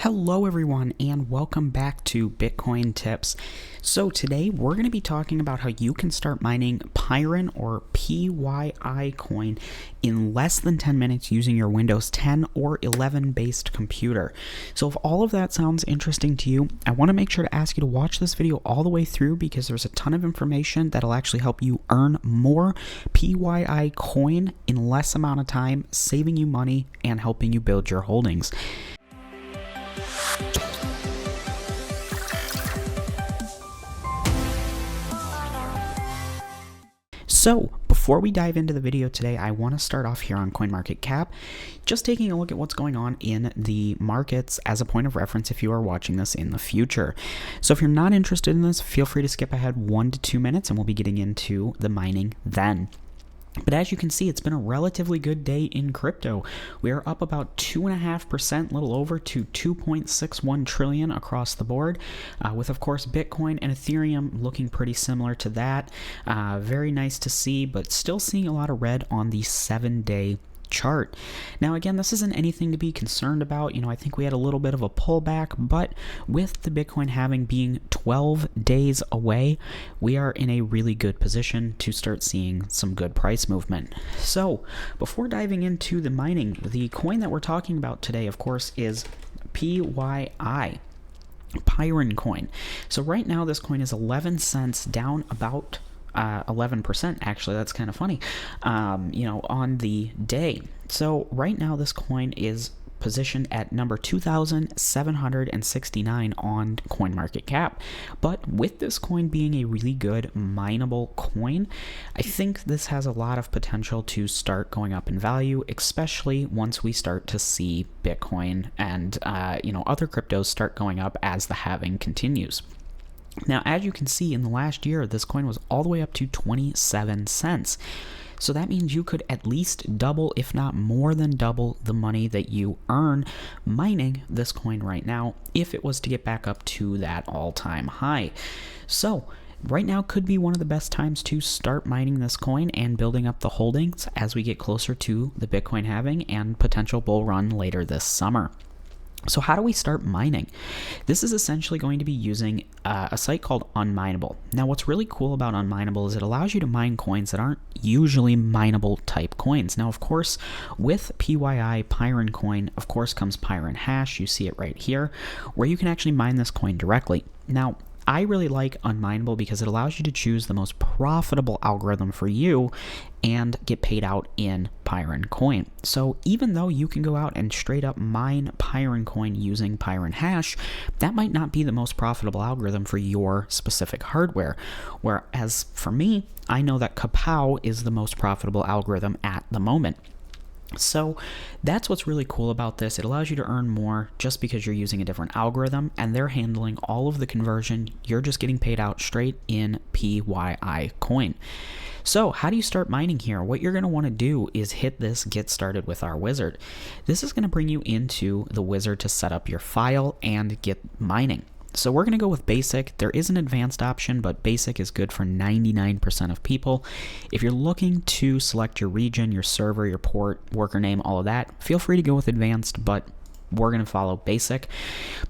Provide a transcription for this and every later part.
Hello everyone and welcome back to Bitcoin Tips. So today we're going to be talking about how you can start mining Pyrin or PYI coin in less than 10 minutes using your Windows 10 or 11 based computer. So if all of that sounds interesting to you, I want to make sure to ask you to watch this video all the way through because there's a ton of information that'll actually help you earn more PYI coin in less amount of time, saving you money and helping you build your holdings. So, before we dive into the video today, I want to start off here on CoinMarketCap, just taking a look at what's going on in the markets as a point of reference if you are watching this in the future. So if you're not interested in this, feel free to skip ahead 1 to 2 minutes and we'll be getting into the mining then. But as you can see, it's been a relatively good day in crypto. We are up about 2.5%, a little over, to 2.61 trillion across the board, with of course Bitcoin and Ethereum looking pretty similar to that. Very nice to see, but still seeing a lot of red on the 7-day chart. Now again, this isn't anything to be concerned about. I think we had a little bit of a pullback, but with the Bitcoin halving being 12 days away, we are in a really good position to start seeing some good price movement. So before diving into the mining, the coin that we're talking about today, of course, is PYI. Pyrin coin. So right now this coin is 11 cents, down about 11% actually. That's kind of funny, on the day. So right now this coin is positioned at number 2,769 on CoinMarketCap. But with this coin being a really good mineable coin, I think this has a lot of potential to start going up in value, especially once we start to see Bitcoin and other cryptos start going up as the halving continues. Now, as you can see, in the last year, this coin was all the way up to 27 cents. So that means you could at least double, if not more than double, the money that you earn mining this coin right now if it was to get back up to that all-time high. So right now could be one of the best times to start mining this coin and building up the holdings as we get closer to the Bitcoin halving and potential bull run later this summer. So how do we start mining? This is essentially going to be using a site called Unmineable. Now what's really cool about Unmineable is it allows you to mine coins that aren't usually mineable type coins. Now of course with PYI Pyrin coin, of course comes Pyrin hash. You see it right here where you can actually mine this coin directly. Now I really like Unmineable because it allows you to choose the most profitable algorithm for you and get paid out in Pyrin coin. So even though you can go out and straight up mine Pyrin coin using Pyrin hash, that might not be the most profitable algorithm for your specific hardware. Whereas for me, I know that Kapow is the most profitable algorithm at the moment. So that's what's really cool about this. It allows you to earn more just because you're using a different algorithm and they're handling all of the conversion. You're just getting paid out straight in PYI coin. So how do you start mining here? What you're going to want to do is hit this get started with our wizard. This is going to bring you into the wizard to set up your file and get mining. So we're going to go with basic. There is an advanced option, but basic is good for 99% of people. If you're looking to select your region, your server, your port, worker name, all of that, feel free to go with advanced, but we're going to follow basic.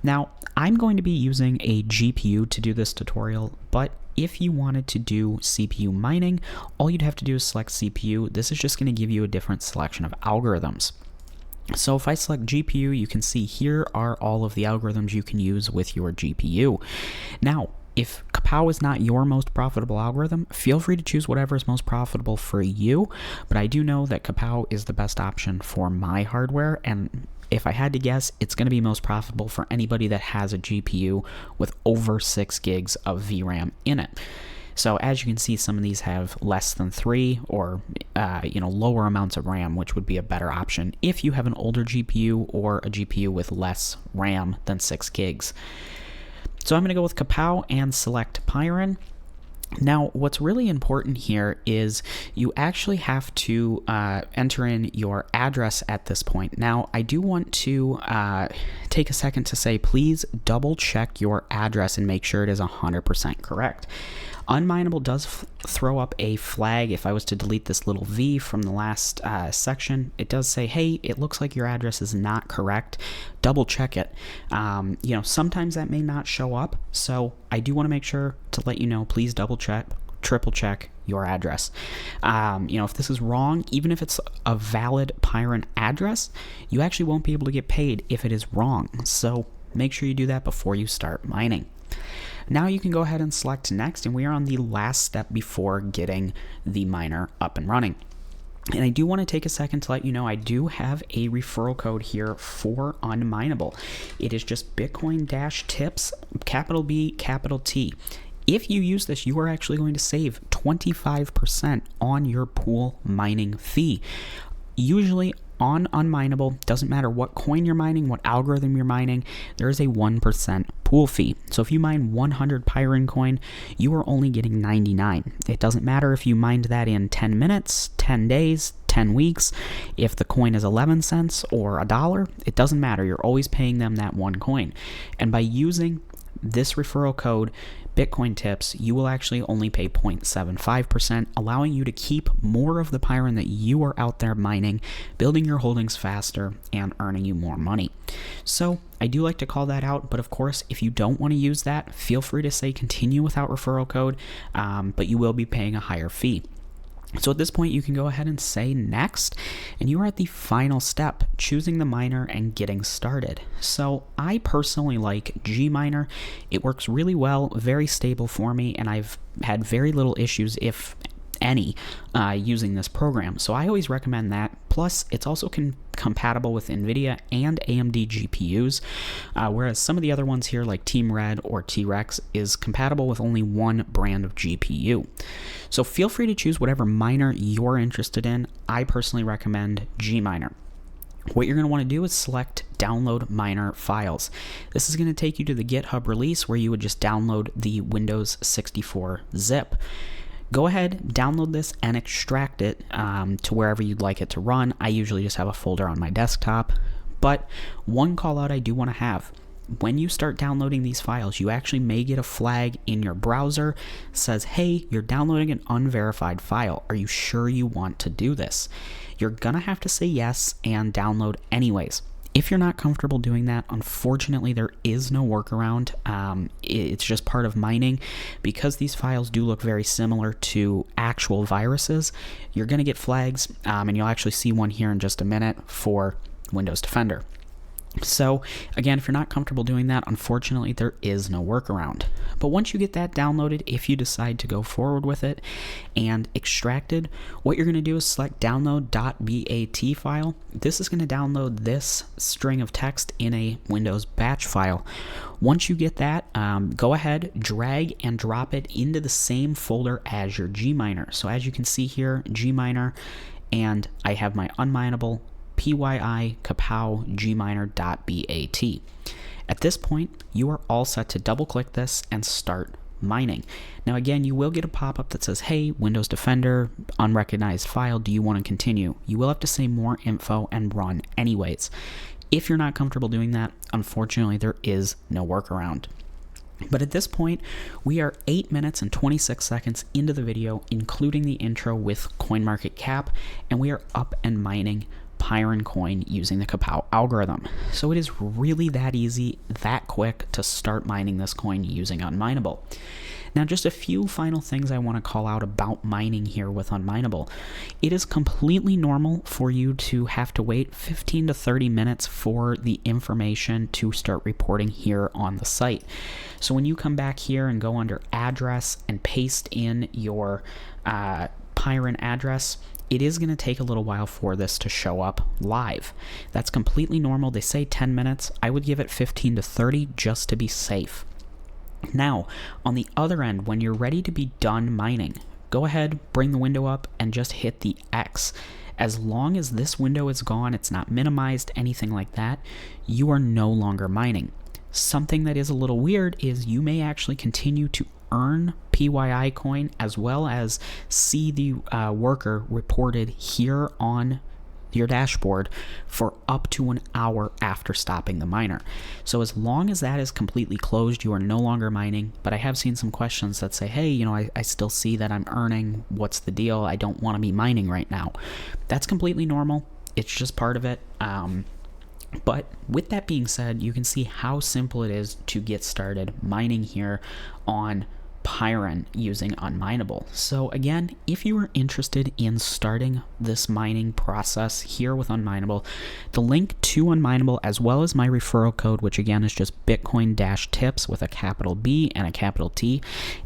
Now, I'm going to be using a GPU to do this tutorial, but if you wanted to do CPU mining, all you'd have to do is select CPU. This is just going to give you a different selection of algorithms. So if I select GPU, you can see here are all of the algorithms you can use with your GPU. Now, if Kapow is not your most profitable algorithm, feel free to choose whatever is most profitable for you, but I do know that Kapow is the best option for my hardware, and if I had to guess, it's going to be most profitable for anybody that has a GPU with over 6 gigs of VRAM in it. So as you can see, some of these have less than 3 or lower amounts of RAM, which would be a better option if you have an older GPU or a GPU with less RAM than 6 gigs. So I'm going to go with Kapow and select Pyrin. Now, what's really important here is you actually have to enter in your address at this point. Now, I do want to take a second to say, please double check your address and make sure it is 100% correct. Unmineable does throw up a flag. If I was to delete this little V from the last section, it does say, hey, it looks like your address is not correct. Double check it. Sometimes that may not show up, so I do want to make sure to let you know, please double check, triple check your address. If this is wrong, even if it's a valid Pyrin address, you actually won't be able to get paid if it is wrong. So make sure you do that before you start mining. Now you can go ahead and select next, and we are on the last step before getting the miner up and running. And I do want to take a second to let you know I do have a referral code here for Unmineable. It is just Bitcoin-tips, capital B, capital T. If you use this, you are actually going to save 25% on your pool mining fee. Usually on Unmineable, doesn't matter what coin you're mining, what algorithm you're mining, there is a 1% pool fee. So if you mine 100 Pyrin coin, you are only getting 99. It doesn't matter if you mined that in 10 minutes, 10 days, 10 weeks. If the coin is 11 cents or $1, it doesn't matter. You're always paying them that one coin. And by using this referral code, Bitcoin tips, you will actually only pay 0.75%, allowing you to keep more of the Pyrin that you are out there mining, building your holdings faster, and earning you more money. So I do like to call that out, but of course, if you don't want to use that, feel free to say continue without referral code, but you will be paying a higher fee. So at this point, you can go ahead and say next, and you are at the final step, choosing the miner and getting started. So I personally like Gminer. It works really well, very stable for me, and I've had very little issues, if any, using this program. So I always recommend that. Plus, it's also compatible with NVIDIA and AMD GPUs, whereas some of the other ones here, like Team Red or T-Rex, is compatible with only one brand of GPU. So feel free to choose whatever miner you're interested in. I personally recommend Gminer. What you're going to want to do is select download miner files. This is going to take you to the GitHub release where you would just download the Windows 64 zip. Go ahead, download this, and extract it to wherever you'd like it to run. I usually just have a folder on my desktop. But one call out I do want to have, when you start downloading these files, you actually may get a flag in your browser that says, hey, you're downloading an unverified file. Are you sure you want to do this? You're going to have to say yes and download anyways. If you're not comfortable doing that, unfortunately, there is no workaround. It's just part of mining. Because these files do look very similar to actual viruses, you're going to get flags, and you'll actually see one here in just a minute for Windows Defender. So again, if you're not comfortable doing that, unfortunately, there is no workaround. But once you get that downloaded, if you decide to go forward with it and extracted, what you're going to do is select download.bat file. This is going to download this string of text in a Windows batch file. Once you get that, go ahead, drag and drop it into the same folder as your Gminer. So as you can see here, Gminer, and I have my unmineable PYI kapow gminer.bat. At this point, you are all set to double click this and start mining. Now again, you will get a pop-up that says, hey, Windows Defender, unrecognized file, do you want to continue? You will have to say more info and run anyways. If you're not comfortable doing that, unfortunately, there is no workaround. But at this point, we are 8 minutes and 26 seconds into the video, including the intro with CoinMarketCap, and we are up and mining Pyrin coin using the Kapow algorithm. So it is really that easy, that quick to start mining this coin using Unmineable. Now, just a few final things I want to call out about mining here with Unmineable. It is completely normal for you to have to wait 15 to 30 minutes for the information to start reporting here on the site. So when you come back here and go under address and paste in your Pyrin address, it is going to take a little while for this to show up live. That's completely normal. They say 10 minutes. I would give it 15 to 30 just to be safe. Now, on the other end, when you're ready to be done mining, go ahead, bring the window up, and just hit the X. As long as this window is gone, it's not minimized, anything like that, you are no longer mining. Something that is a little weird is you may actually continue to earn PYI coin as well as see the worker reported here on your dashboard for up to an hour after stopping the miner. So as long as that is completely closed, you are no longer mining. But I have seen some questions that say, hey, you know, I still see that I'm earning. What's the deal? I don't want to be mining right now. That's completely normal. It's just part of it. But with that being said, you can see how simple it is to get started mining here on Pyrin using Unminable. So again, if you are interested in starting this mining process here with Unminable, the link to Unminable as well as my referral code, which again is just Bitcoin-tips with a capital B and a capital T,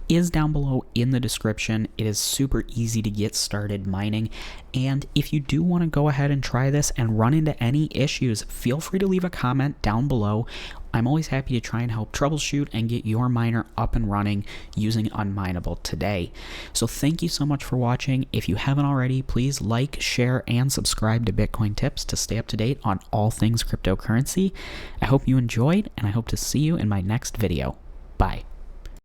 is down below in the description. It is super easy to get started mining, and if you do want to go ahead and try this and run into any issues, feel free to leave a comment down below. I'm always happy to try and help troubleshoot and get your miner up and running using Unminable today. So thank you so much for watching. If you haven't already, please like, share, and subscribe to Bitcoin Tips to stay up to date on all things cryptocurrency. I hope you enjoyed, and I hope to see you in my next video. Bye.